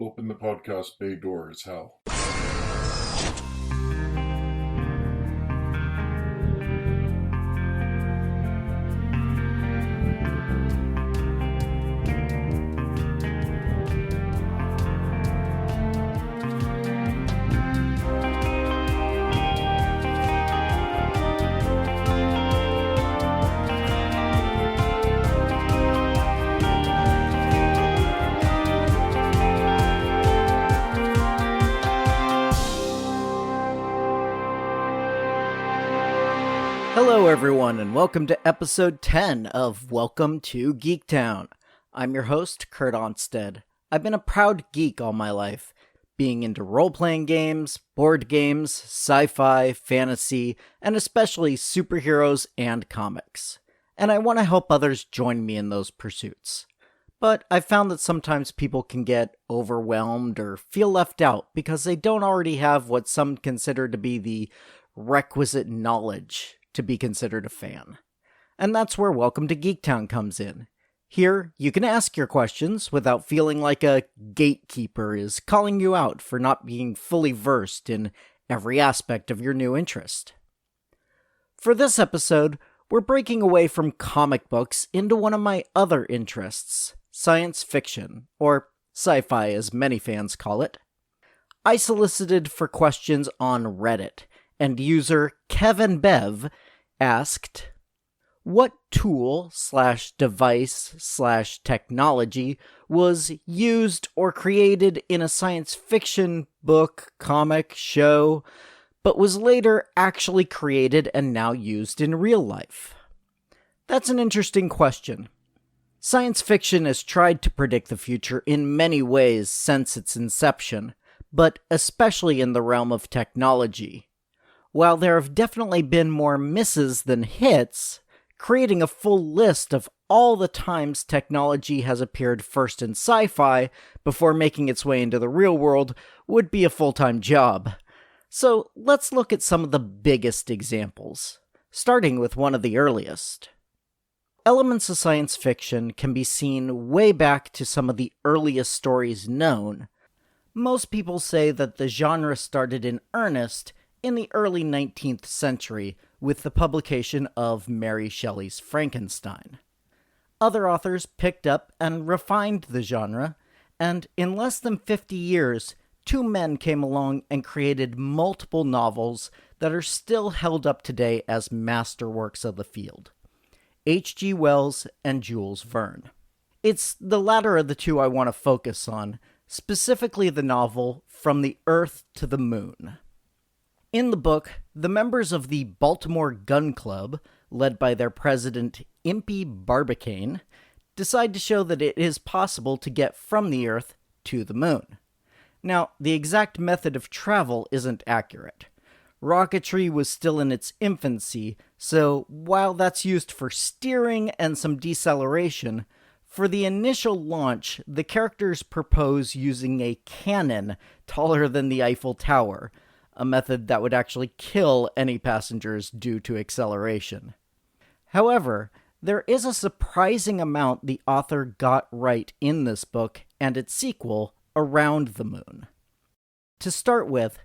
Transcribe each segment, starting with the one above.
Open the podcast bay doors, Hal. Hello everyone, and welcome to episode 10 of Welcome to Geektown. I'm your host, Kurt Onstead. I've been a proud geek all my life, being into role-playing games, board games, sci-fi, fantasy, and especially superheroes and comics. And I want to help others join me in those pursuits. But I've found that sometimes people can get overwhelmed or feel left out because they don't already have what some consider to be the requisite knowledge to be considered a fan. And that's where Welcome to Geektown comes in. Here, you can ask your questions without feeling like a gatekeeper is calling you out for not being fully versed in every aspect of your new interest. For this episode, we're breaking away from comic books into one of my other interests, science fiction, or sci-fi as many fans call it. I solicited for questions on Reddit, and user Kevin Bev asked, what tool/device/technology was used or created in a science fiction book, comic, show, but was later actually created and now used in real life? That's an interesting question. Science fiction has tried to predict the future in many ways since its inception, but especially in the realm of technology. While there have definitely been more misses than hits, creating a full list of all the times technology has appeared first in sci-fi before making its way into the real world would be a full-time job. So let's look at some of the biggest examples, starting with one of the earliest. Elements of science fiction can be seen way back to some of the earliest stories known. Most people say that the genre started in earnest in the early 19th century with the publication of Mary Shelley's Frankenstein. Other authors picked up and refined the genre, and in less than 50 years, two men came along and created multiple novels that are still held up today as masterworks of the field: H.G. Wells and Jules Verne. It's the latter of the two I want to focus on, specifically the novel From the Earth to the Moon. In the book, the members of the Baltimore Gun Club, led by their president Impey Barbicane, decide to show that it is possible to get from the Earth to the Moon. Now, the exact method of travel isn't accurate. Rocketry was still in its infancy, so while that's used for steering and some deceleration, for the initial launch, the characters propose using a cannon taller than the Eiffel Tower, a method that would actually kill any passengers due to acceleration. However, there is a surprising amount the author got right in this book and its sequel, Around the Moon. To start with,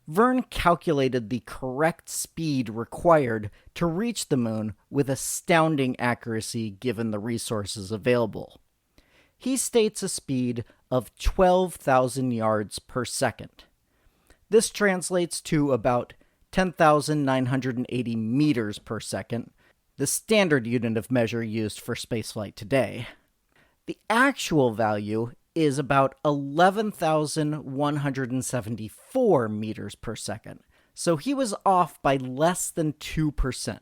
Verne calculated the correct speed required to reach the moon with astounding accuracy given the resources available. He states a speed of 12,000 yards per second. This translates to about 10,980 meters per second, the standard unit of measure used for spaceflight today. The actual value is about 11,174 meters per second, so he was off by less than 2%.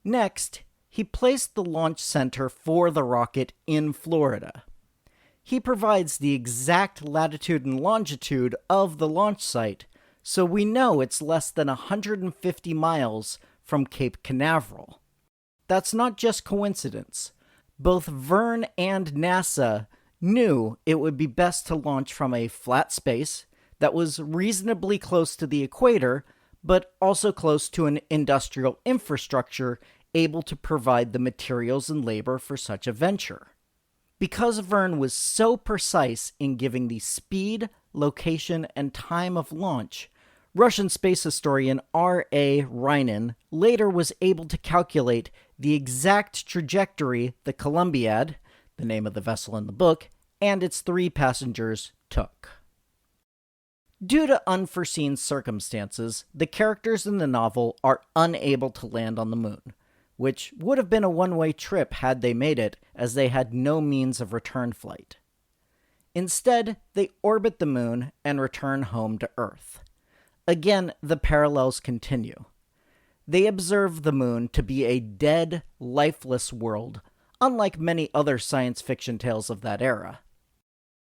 Next, he placed the launch center for the rocket in Florida. He provides the exact latitude and longitude of the launch site, so we know it's less than 150 miles from Cape Canaveral. That's not just coincidence. Both Verne and NASA knew it would be best to launch from a flat space that was reasonably close to the equator, but also close to an industrial infrastructure able to provide the materials and labor for such a venture. Because Verne was so precise in giving the speed, location, and time of launch, Russian space historian R.A. Reinen later was able to calculate the exact trajectory the Columbiad, the name of the vessel in the book, and its 3 passengers took. Due to unforeseen circumstances, the characters in the novel are unable to land on the moon, which would have been a one-way trip had they made it, as they had no means of return flight. Instead, they orbit the moon and return home to Earth. Again, the parallels continue. They observe the moon to be a dead, lifeless world, unlike many other science fiction tales of that era.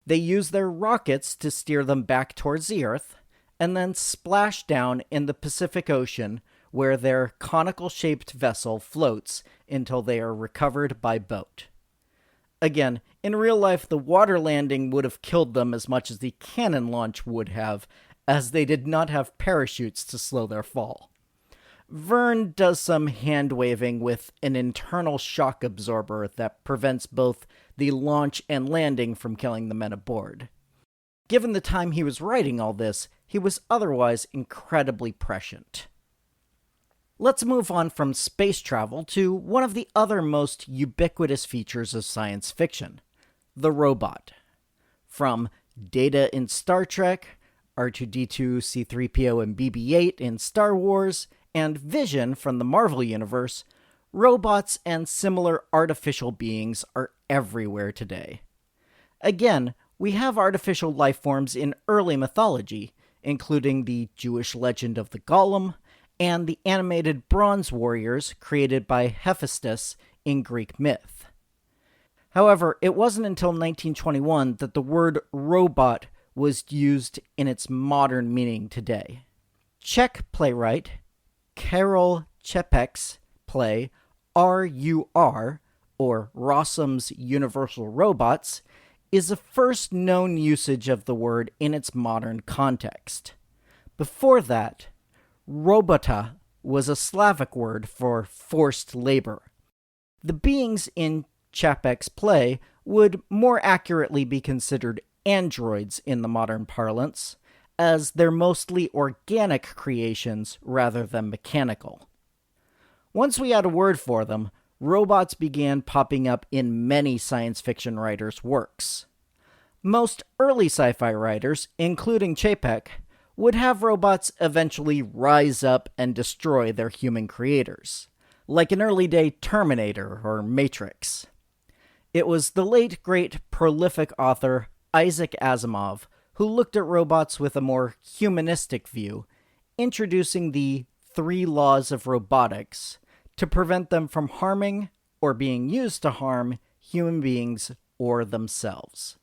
They use their rockets to steer them back towards the Earth, and then splash down in the Pacific Ocean, where their conical-shaped vessel floats until they are recovered by boat. Again, in real life, the water landing would have killed them as much as the cannon launch would have, as they did not have parachutes to slow their fall. Verne does some hand-waving with an internal shock absorber that prevents both the launch and landing from killing the men aboard. Given the time he was writing all this, he was otherwise incredibly prescient. Let's move on from space travel to one of the other most ubiquitous features of science fiction, the robot. From Data in Star Trek, R2-D2, C-3PO, and BB-8 in Star Wars, and Vision from the Marvel Universe, robots and similar artificial beings are everywhere today. Again, we have artificial life forms in early mythology, including the Jewish legend of the Golem, and the animated bronze warriors created by Hephaestus in Greek myth. However, it wasn't until 1921 that the word robot was used in its modern meaning today. Czech playwright Karel Čapek's play RUR, or Rossum's Universal Robots, is the first known usage of the word in its modern context. Before that, robota was a Slavic word for forced labor. The beings in Čapek's play would more accurately be considered androids in the modern parlance, as they're mostly organic creations rather than mechanical. Once we had a word for them, robots began popping up in many science fiction writers' works. Most early sci-fi writers, including Čapek, would have robots eventually rise up and destroy their human creators, like an early-day Terminator or Matrix. It was the late, great, prolific author Isaac Asimov who looked at robots with a more humanistic view, introducing the 3 laws of robotics to prevent them from harming or being used to harm human beings or themselves.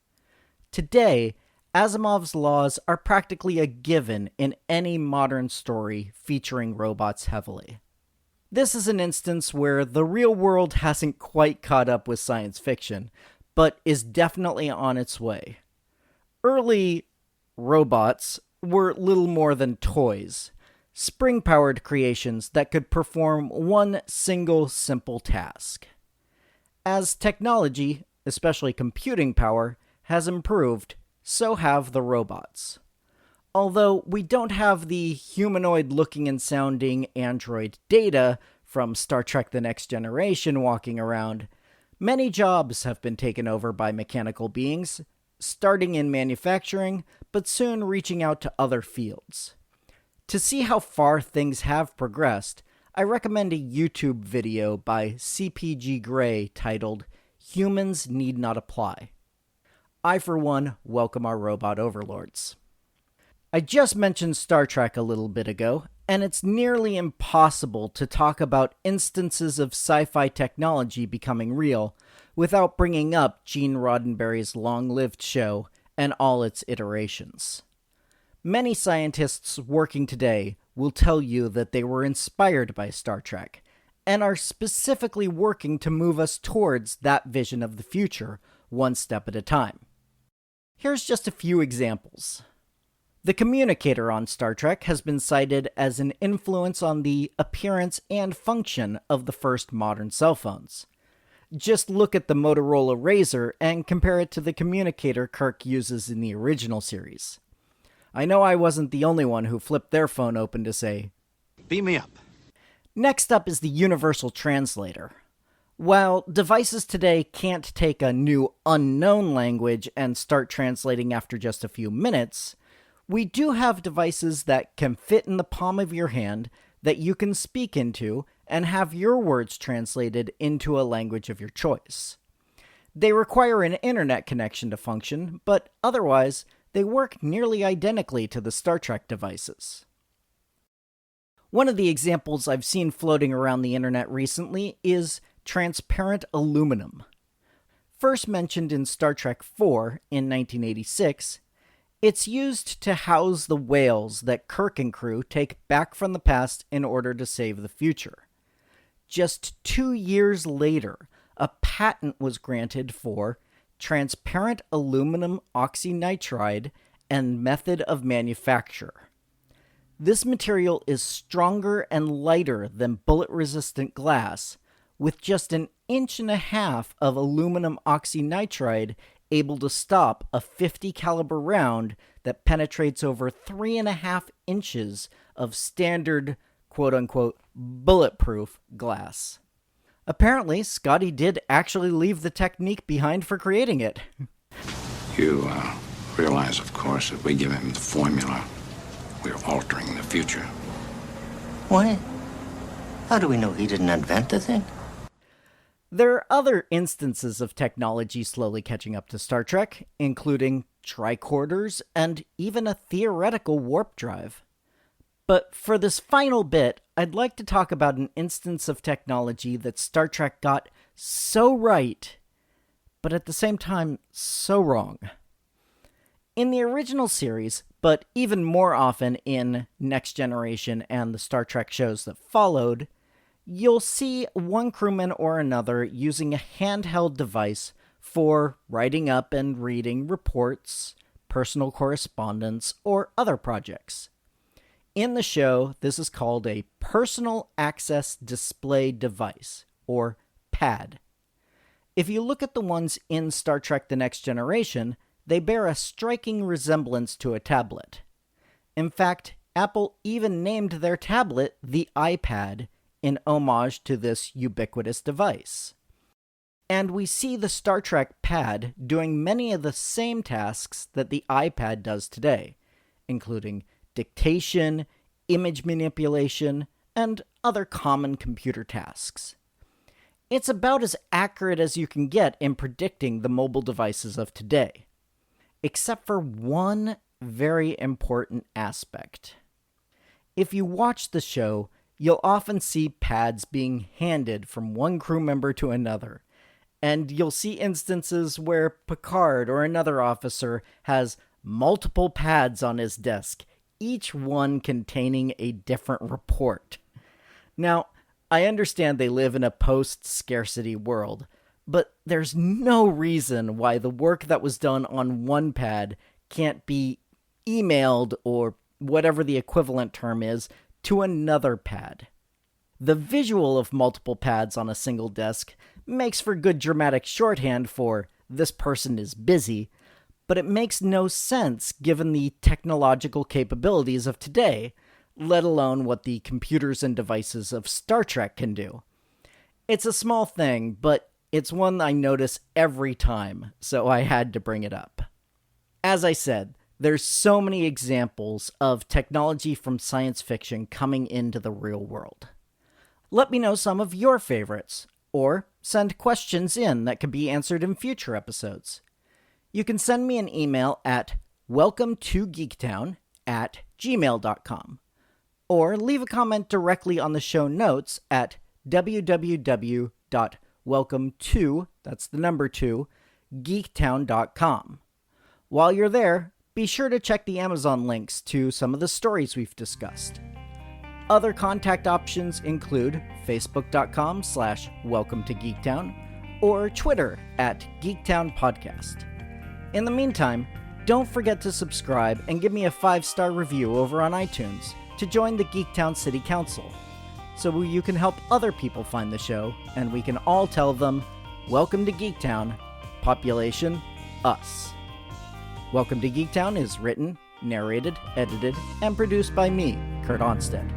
Today, Asimov's laws are practically a given in any modern story featuring robots heavily. This is an instance where the real world hasn't quite caught up with science fiction, but is definitely on its way. Early robots were little more than toys, spring-powered creations that could perform one single simple task. As technology, especially computing power, has improved, so have the robots. Although we don't have the humanoid-looking and sounding android Data from Star Trek The Next Generation walking around, many jobs have been taken over by mechanical beings, starting in manufacturing, but soon reaching out to other fields. To see how far things have progressed, I recommend a YouTube video by CPG Grey titled, "Humans Need Not Apply." I, for one, welcome our robot overlords. I just mentioned Star Trek a little bit ago, and it's nearly impossible to talk about instances of sci-fi technology becoming real without bringing up Gene Roddenberry's long-lived show and all its iterations. Many scientists working today will tell you that they were inspired by Star Trek, and are specifically working to move us towards that vision of the future, one step at a time. Here's just a few examples. The communicator on Star Trek has been cited as an influence on the appearance and function of the first modern cell phones. Just look at the Motorola Razr and compare it to the communicator Kirk uses in the original series. I know I wasn't the only one who flipped their phone open to say, "Beam me up." Next up is the Universal Translator. While devices today can't take a new unknown language and start translating after just a few minutes, we do have devices that can fit in the palm of your hand that you can speak into and have your words translated into a language of your choice. They require an internet connection to function, but otherwise, they work nearly identically to the Star Trek devices. One of the examples I've seen floating around the internet recently is transparent aluminum. First mentioned in Star Trek IV in 1986, it's used to house the whales that Kirk and crew take back from the past in order to save the future. Just 2 years later, a patent was granted for transparent aluminum oxynitride and method of manufacture. This material is stronger and lighter than bullet-resistant glass, with just 1.5 inches of aluminum oxynitride able to stop a .50 caliber round that penetrates over 3.5 inches of standard quote-unquote bulletproof glass. Apparently, Scotty did actually leave the technique behind for creating it. You realize, of course, if we give him the formula, we're altering the future. What? How do we know he didn't invent the thing? There are other instances of technology slowly catching up to Star Trek, including tricorders and even a theoretical warp drive. But for this final bit, I'd like to talk about an instance of technology that Star Trek got so right, but at the same time, so wrong. In the original series, but even more often in Next Generation and the Star Trek shows that followed, you'll see one crewman or another using a handheld device for writing up and reading reports, personal correspondence, or other projects. In the show, this is called a Personal Access Display Device, or PAD. If you look at the ones in Star Trek The Next Generation, they bear a striking resemblance to a tablet. In fact, Apple even named their tablet the iPad, in homage to this ubiquitous device. And we see the Star Trek PAD doing many of the same tasks that the iPad does today, including dictation, image manipulation, and other common computer tasks. It's about as accurate as you can get in predicting the mobile devices of today, except for one very important aspect. If you watch the show, you'll often see pads being handed from one crew member to another, and you'll see instances where Picard or another officer has multiple pads on his desk, each one containing a different report. Now, I understand they live in a post-scarcity world, but there's no reason why the work that was done on one pad can't be emailed, or whatever the equivalent term is, to another pad. The visual of multiple pads on a single desk makes for good dramatic shorthand for "this person is busy," but it makes no sense given the technological capabilities of today, let alone what the computers and devices of Star Trek can do. It's a small thing, but it's one I notice every time, so I had to bring it up. As I said, there's so many examples of technology from science fiction coming into the real world. Let me know some of your favorites, or send questions in that can be answered in future episodes. You can send me an email at welcometogeektown@gmail.com, or leave a comment directly on the show notes at www.welcome2geektown.com. While you're there, be sure to check the Amazon links to some of the stories we've discussed. Other contact options include facebook.com/welcometogeektown or Twitter @geektownpodcast. In the meantime, don't forget to subscribe and give me a 5-star review over on iTunes to join the Geektown City Council, so you can help other people find the show and we can all tell them, Welcome to Geektown. Population, us. Welcome to Geektown is written, narrated, edited, and produced by me, Kurt Onstead.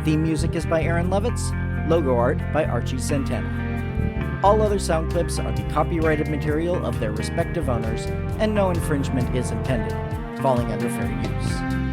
Theme music is by Aaron Levitz, logo art by Archie Santana. All other sound clips are the copyrighted material of their respective owners, and no infringement is intended, falling under fair use.